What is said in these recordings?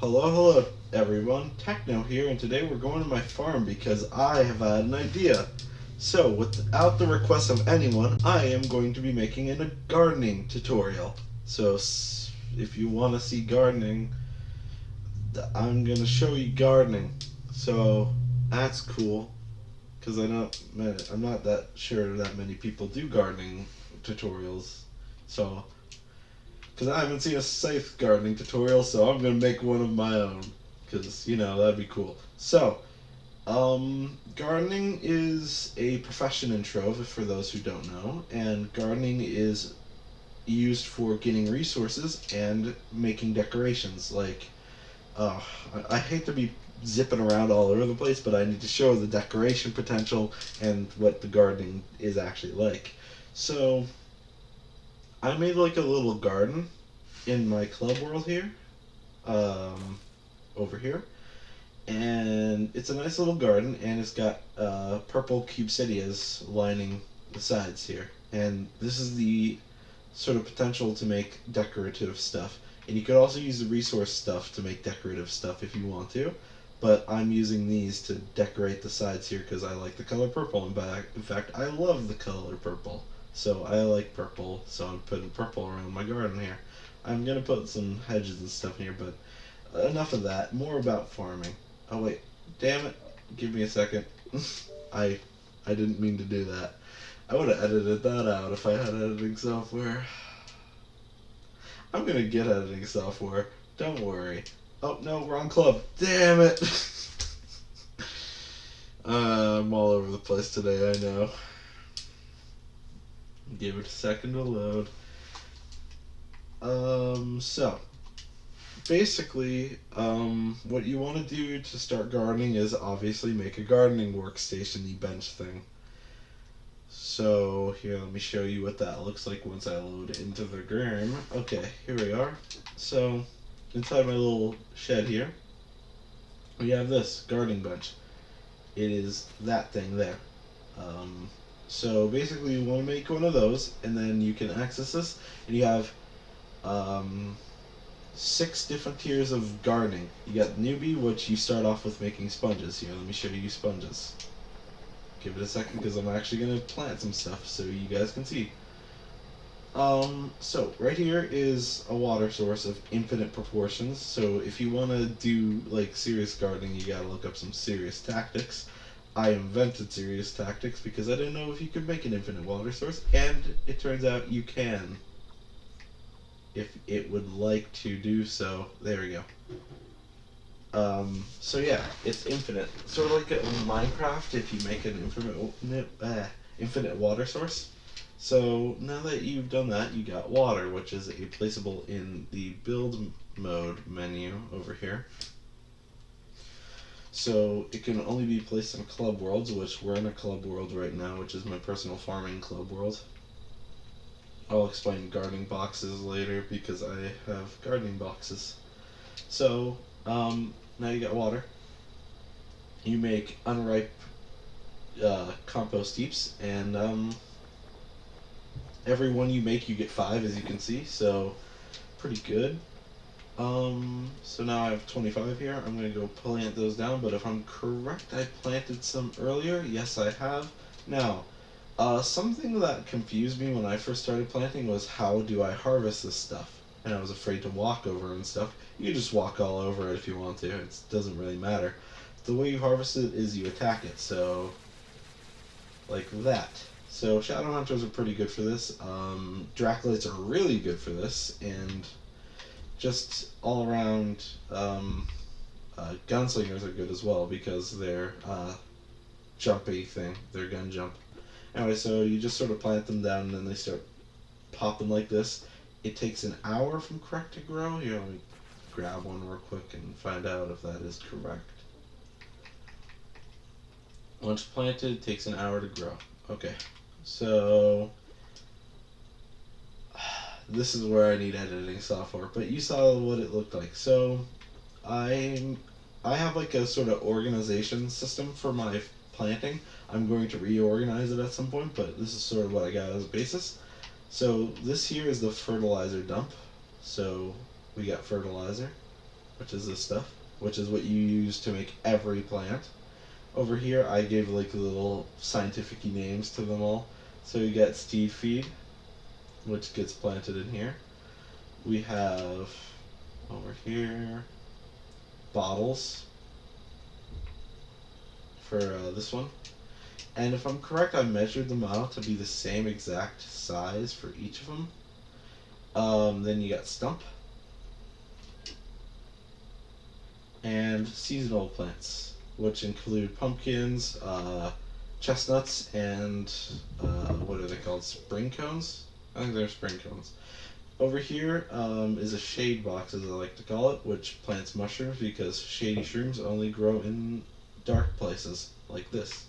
Hello, everyone. Techno here, and today we're going to my farm because I have had an idea. So, without the request of anyone, I am going to be making a gardening tutorial. So, if you want to see gardening, I'm going to show you gardening. So, that's cool because I'm not that sure that many people do gardening tutorials. So, because I haven't seen a safe gardening tutorial, so I'm going to make one of my own. Because, that'd be cool. So, gardening is a profession in Trove, for those who don't know, and gardening is used for getting resources and making decorations. Uh, I hate to be zipping around all over the place, but I need to show the decoration potential and what the gardening is actually like. So, I made like a little garden in my club world here, um, over here, and it's a nice little garden, and it's got purple cubesidias lining the sides here, and this is the sort of potential to make decorative stuff. And you could also use the resource stuff to make decorative stuff if you want to, but I'm using these to decorate the sides here because I like the color purple. In fact, I love the color purple. So I like purple, so I'm putting purple around my garden here. I'm gonna put some hedges and stuff here, but enough of that. More about farming. Oh wait, damn it! Give me a second. I I didn't mean to do that. I would have edited that out if I had editing software. I'm gonna get editing software. Don't worry. Oh no, wrong club. Damn it! I'm all over the place today. I know. Give it a second to load. So basically, what you want to do to start gardening is obviously make a gardening workstation bench thing. So here, let me show you what that looks like once I load it into the game. Okay, here we are. So inside my little shed here, we have this gardening bench. It is that thing there. Um, so basically, you want to make one of those, and then you can access this, and you have um, 6 different tiers of gardening. You got newbie, which you start off with making sponges. Here, let me show you sponges. Give it a second because I'm actually gonna plant some stuff so you guys can see. So right here is a water source of infinite proportions. So if you want to do like serious gardening, you gotta look up some serious tactics. I invented serious tactics because I didn't know if you could make an infinite water source, and it turns out you can. If it would like to do so. There we go. So yeah, it's infinite. Sort of like in Minecraft, if you make an infinite water source. So now that you've done that, you got water, which is a placeable in the build mode menu over here. So it can only be placed in club worlds, which we're in a club world right now, which is my personal farming club world. I'll explain gardening boxes later because I have gardening boxes. So now you got water. You make unripe compost heaps, and every one you make, you get 5, as you can see. So pretty good. So now I have 25 here. I'm gonna go plant those down. But if I'm correct, I planted some earlier. Yes, I have. Now, something that confused me when I first started planting was how do I harvest this stuff? And I was afraid to walk over and stuff. You can just walk all over it if you want to. It doesn't really matter. The way you harvest it is you attack it. So, like that. So shadow hunters are pretty good for this. Dracolites are really good for this, and just all around gunslingers are good as well because they're jumpy thing. They're gun jump. Anyway, so you just sort of plant them down and then they start popping like this. It takes an hour from correct to grow. Here, let me grab one real quick and find out if that is correct. Once planted, it takes an hour to grow. Okay, so this is where I need editing software, but you saw what it looked like. So I have like a sort of organization system for my planting. I'm going to reorganize it at some point, but this is sort of what I got as a basis. So this here is the fertilizer dump. So we got fertilizer. which is this stuff, which is what you use to make every plant. Over here, I gave like little scientific names to them all. So you get seed feed, which gets planted in here. We have over here bottles for this one. And if I'm correct, I measured them out to be the same exact size for each of them. Then you got stump and seasonal plants, which include pumpkins, chestnuts, and what are they called? Spring cones? I think they're spring cones. Over here is a shade box, as I like to call it, which plants mushrooms because shady shrooms only grow in dark places like this.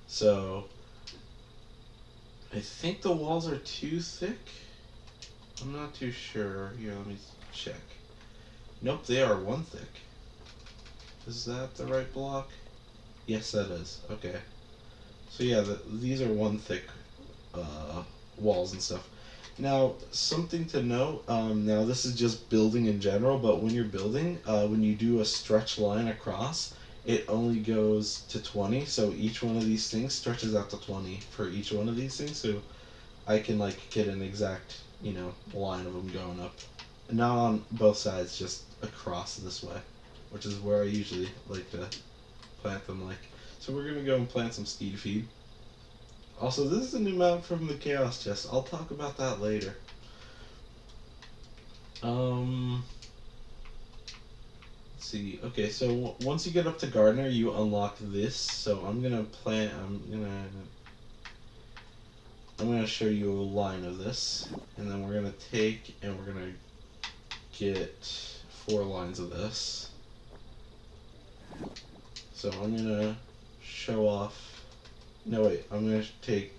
So I think the walls are too thick. I'm not too sure. Here, let me check. Nope, they are one thick. Is that the right block? Yes, that is. Okay. So yeah, these are one thick walls and stuff. Now, something to note, now this is just building in general, but when you're building, when you do a stretch line across, it only goes to 20, so each one of these things stretches out to 20 for each one of these things, so I can like get an exact, line of them going up. Not on both sides, just across this way, which is where I usually like to plant them like. So we're gonna go and plant some steed feed. Also, this is a new map from the Chaos Chest. I'll talk about that later. Let's see. Okay, so once you get up to Gardener, you unlock this. So I'm gonna plant. I'm gonna show you a line of this, and then we're gonna take and we're gonna get 4 lines of this. So I'm gonna show off. No wait, I'm gonna take.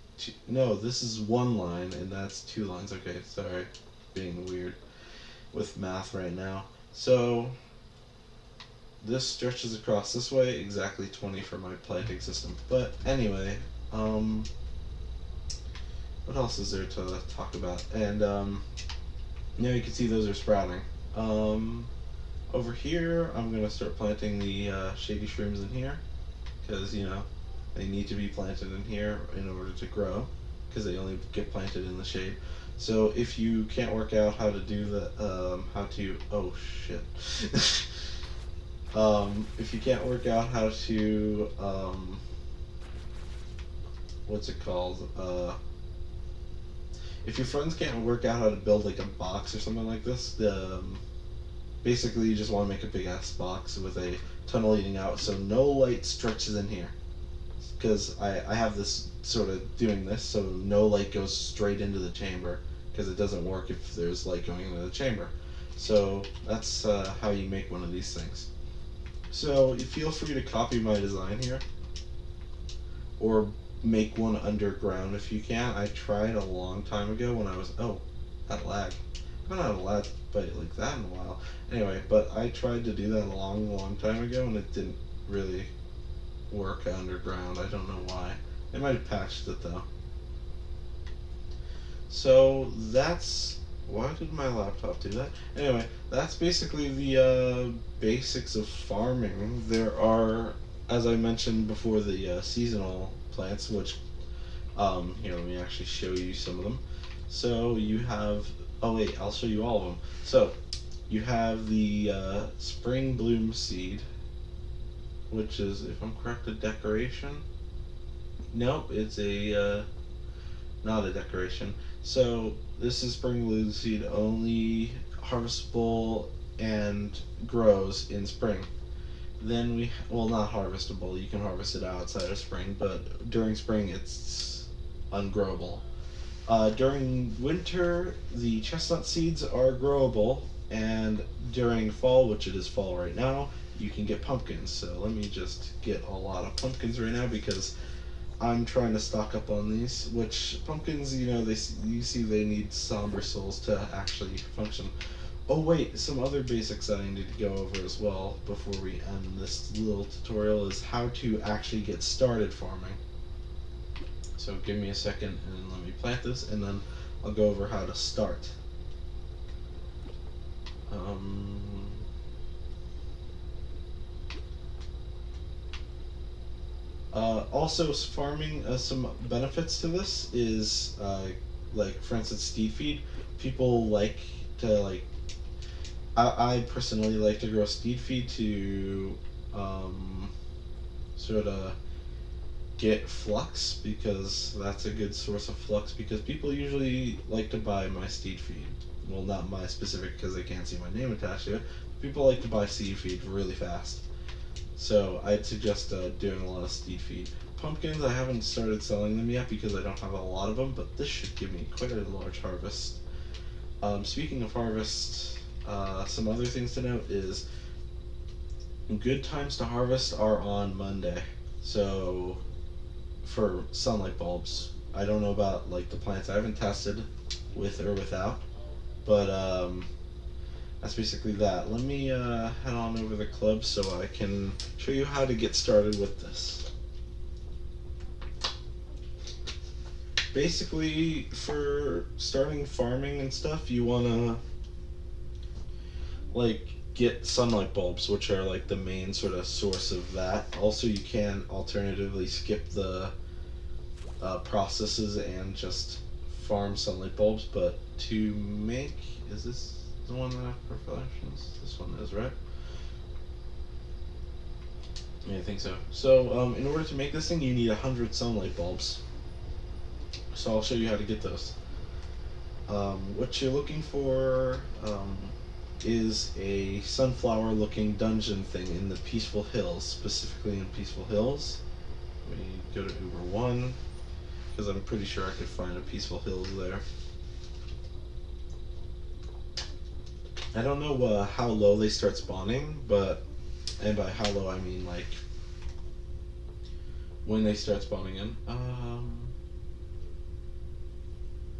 No, this is 1 line and that's 2 lines. Okay, sorry, being weird with math right now. So this stretches across this way, exactly 20 for my planting system. But anyway, what else is there to talk about? And now you can see those are sprouting. Over here, I'm gonna start planting the shady shrooms in here, because they need to be planted in here in order to grow, because they only get planted in the shade. So if you can't work out how to do the oh shit. If you can't work out how to what's it called? If your friends can't work out how to build like a box or something like this, basically you just want to make a big ass box with a tunnel leading out so no light stretches in here. Because I have this sort of doing this so no light goes straight into the chamber, because it doesn't work if there's light going into the chamber. So that's how you make one of these things. So you feel free to copy my design here, or make one underground if you can. I tried a long time ago when I was that lag. I haven't had a lag fight like that in a while. Anyway, but I tried to do that a long time ago and it didn't really work underground. I don't know why. They might have patched it though. So that's why did my laptop do that? Anyway, that's basically the basics of farming. There are, as I mentioned before, the seasonal plants, which here, let me actually show you some of them. So you have, oh wait, I'll show you all of them. So you have the spring bloom seed, which is, if I'm correct, a decoration. Nope, it's a not a decoration. So this is spring bloom seed, only harvestable and grows in spring. Then not harvestable, you can harvest it outside of spring, but during spring it's ungrowable. During winter, the chestnut seeds are growable, and during fall, which it is fall right now, you can get pumpkins. So let me just get a lot of pumpkins right now because I'm trying to stock up on these. Which pumpkins, you see they need somber souls to actually function. Oh wait, some other basics that I need to go over as well before we end this little tutorial is how to actually get started farming. So give me a second and let me plant this, and then I'll go over how to start. Also, farming, some benefits to this is like, for instance, steed feed. People like to like. I personally like to grow steed feed to um, sort of get flux, because that's a good source of flux, because people usually like to buy my steed feed. Well, not my specific, because they can't see my name attached to it. People like to buy steed feed really fast. So I'd suggest doing a lot of steed feed. Pumpkins, I haven't started selling them yet because I don't have a lot of them, but this should give me quite a large harvest. Speaking of harvest, some other things to note is good times to harvest are on Monday. So for sunlight bulbs, I don't know about like the plants. I haven't tested with or without, but that's basically that. Let me head on over to the club so I can show you how to get started with this. Basically, for starting farming and stuff, you want to like get sunlight bulbs, which are like the main sort of source of that. Also, you can alternatively skip the processes and just farm sunlight bulbs, but to make, is this the one that have professions? This one is, right? Yeah, I think so. So, in order to make this thing, you need 100 sunlight bulbs. So I'll show you how to get those. What you're looking for is a sunflower-looking dungeon thing in the Peaceful Hills, specifically in Peaceful Hills. We go to Uber 1, because I'm pretty sure I could find a Peaceful Hills there. I don't know how low they start spawning, but, and by how low I mean like when they start spawning in.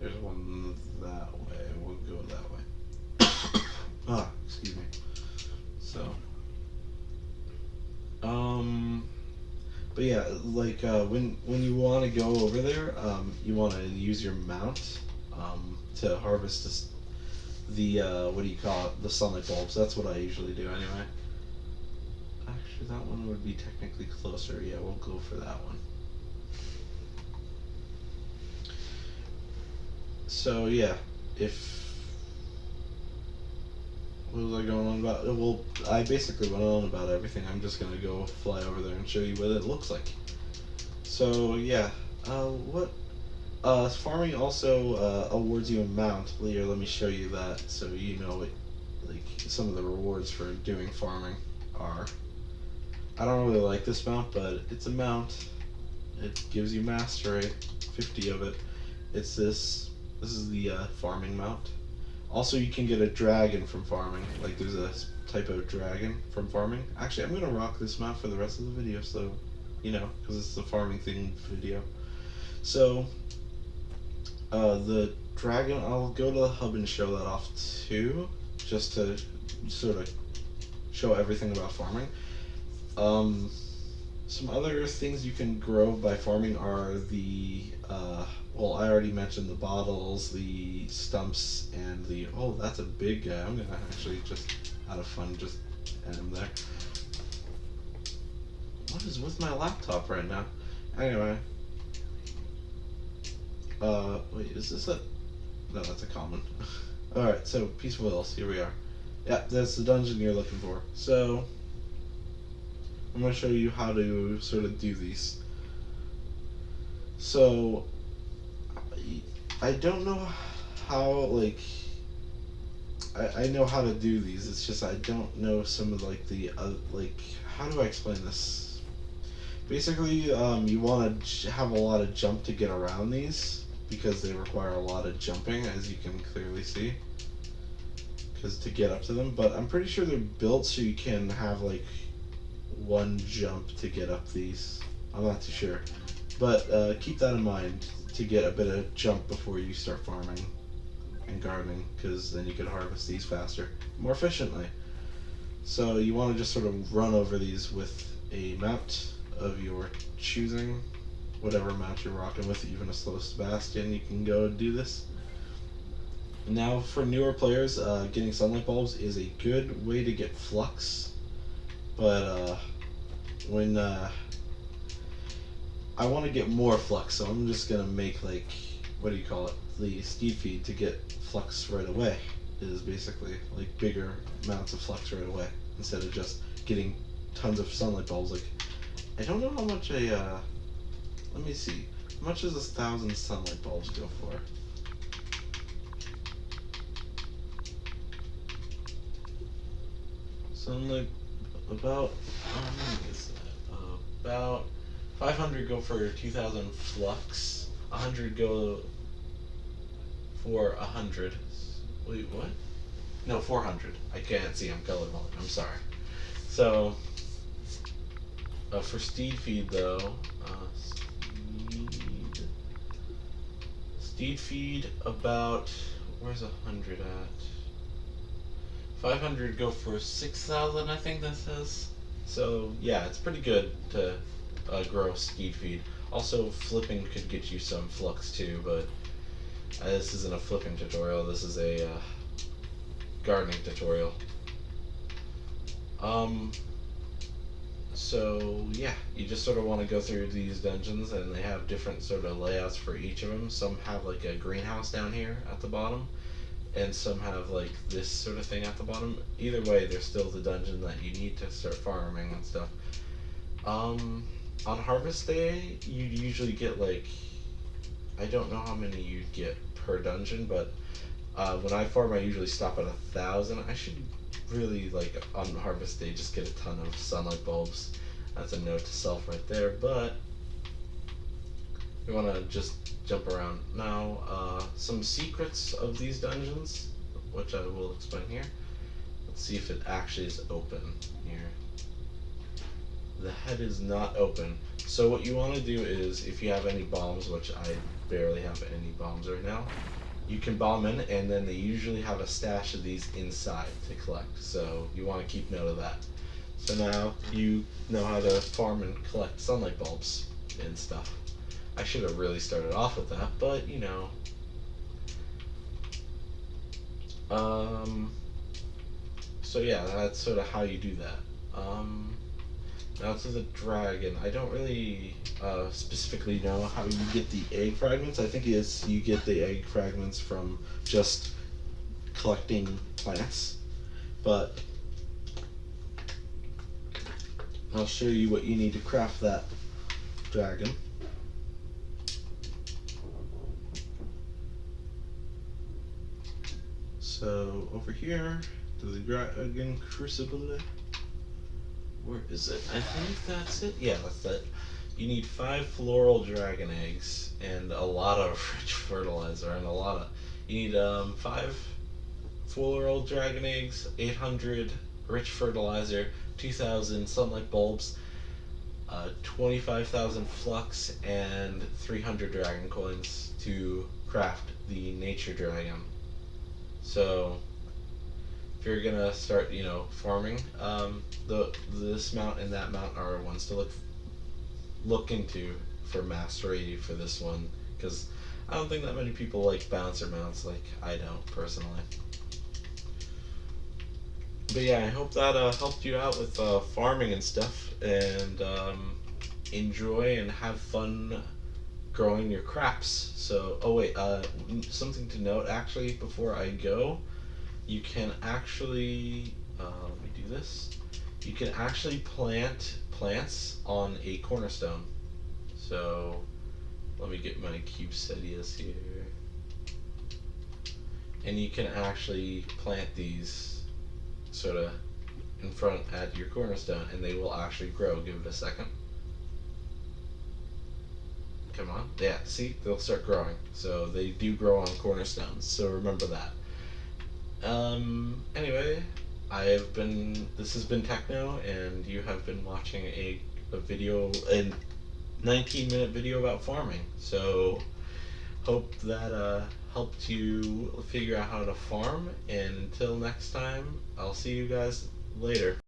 There's one that way. We'll go that way. Excuse me. So, but yeah, like when you want to go over there, you want to use your mount to harvest this, the what do you call it? The sunlight bulbs. That's what I usually do anyway. Actually, that one would be technically closer. Yeah, we'll go for that one. So yeah, if what was I going on about? Well, I basically went on about everything. I'm just gonna go fly over there and show you what it looks like. So yeah, what farming also awards you a mount. Here, let me show you that so you know what like some of the rewards for doing farming are. I don't really like this mount, but it's a mount. It gives you mastery, 50 of it. It's this. This is the farming mount. Also, you can get a dragon from farming. Like, there's a type of dragon from farming. Actually, I'm gonna rock this mount for the rest of the video, so you know, because it's the farming thing video. So, the dragon, I'll go to the hub and show that off too, just to sort of show everything about farming. Some other things you can grow by farming are the, well, I already mentioned the bottles, the stumps, and the, oh, that's a big guy. I'm going to actually just, out of fun, just add him there. What is with my laptop right now? Anyway. Wait, is this a, no, that's a common. Alright, so, Peaceful Hills, here we are. Yeah, that's the dungeon you're looking for. So, I'm going to show you how to sort of do these. So, I don't know how, like, I know how to do these, it's just I don't know some of, like, the, like, how do I explain this? Basically, you want to have a lot of jump to get around these, because they require a lot of jumping, as you can clearly see, because to get up to them, but I'm pretty sure they're built so you can have, like, one jump to get up these. I'm not too sure, but keep that in mind to get a bit of jump before you start farming and gardening, because then you can harvest these faster, more efficiently. So you want to just sort of run over these with a mount of your choosing, whatever mount you're rocking with, even a slow Sebastian, you can go and do this. Now for newer players, getting sunlight bulbs is a good way to get flux. But when I want to get more flux, so I'm just gonna make like, what do you call it? The steed feed to get flux right away is basically like bigger amounts of flux right away instead of just getting tons of sunlight bulbs. Like, I don't know how much let me see, how much does 1,000 sunlight bulbs go for? Sunlight, about, how many is that? About 500 go for 2,000 flux. 100 go for 100. Wait, what? No, 400. I can't see. I'm colorblind. I'm sorry. So, for steed feed though, steed feed about, where's 100 at? 500 go for 6,000, I think that says. So yeah, it's pretty good to grow steed feed. Also, flipping could get you some flux too, but this isn't a flipping tutorial. This is a gardening tutorial. Um, so yeah, you just sort of want to go through these dungeons, and they have different sort of layouts for each of them. Some have like a greenhouse down here at the bottom, and some have like this sort of thing at the bottom. Either way, there's still the dungeon that you need to start farming and stuff. On harvest day, you usually get like, I don't know how many you get per dungeon, but when I farm, I usually stop at 1,000. I should really, like, on harvest day, just get a ton of sunlight bulbs. That's a note to self right there. But we want to just jump around now. Some secrets of these dungeons, which I will explain here. Let's see if it actually is open here. The head is not open. So what you want to do is, if you have any bombs, which I barely have any bombs right now, you can bomb in, and then they usually have a stash of these inside to collect. So you want to keep note of that. So now you know how to farm and collect sunlight bulbs and stuff. I should have really started off with that, but you know. So yeah, that's sort of how you do that. Now to the dragon. I don't really specifically know how you get the egg fragments. I think it's you get the egg fragments from just collecting plants. But I'll show you what you need to craft that dragon. So over here, to the dragon crucible. Where is it? I think that's it. Yeah, that's it. You need 5 floral dragon eggs and a lot of rich fertilizer and a lot of. You need 5 floral dragon eggs, 800 rich fertilizer, 2,000 sunlight bulbs, 25,000 flux, and 300 dragon coins to craft the nature dragon. So if you're gonna start, you know, farming, this mount and that mount are ones to look into for mastery for this one, because I don't think that many people like bouncer mounts like I don't personally. But yeah, I hope that helped you out with farming and stuff, and enjoy and have fun growing your crops. So, oh wait, something to note actually before I go. You can actually, let me do this. You can actually plant plants on a cornerstone. So, let me get my cubesetias here. And you can actually plant these sort of in front at your cornerstone, and they will actually grow. Give it a second. Come on. Yeah, see? They'll start growing. So, they do grow on cornerstones. So, remember that. Anyway, this has been Tekno, and you have been watching a 19-minute video about farming. So, hope that helped you figure out how to farm, and until next time, I'll see you guys later.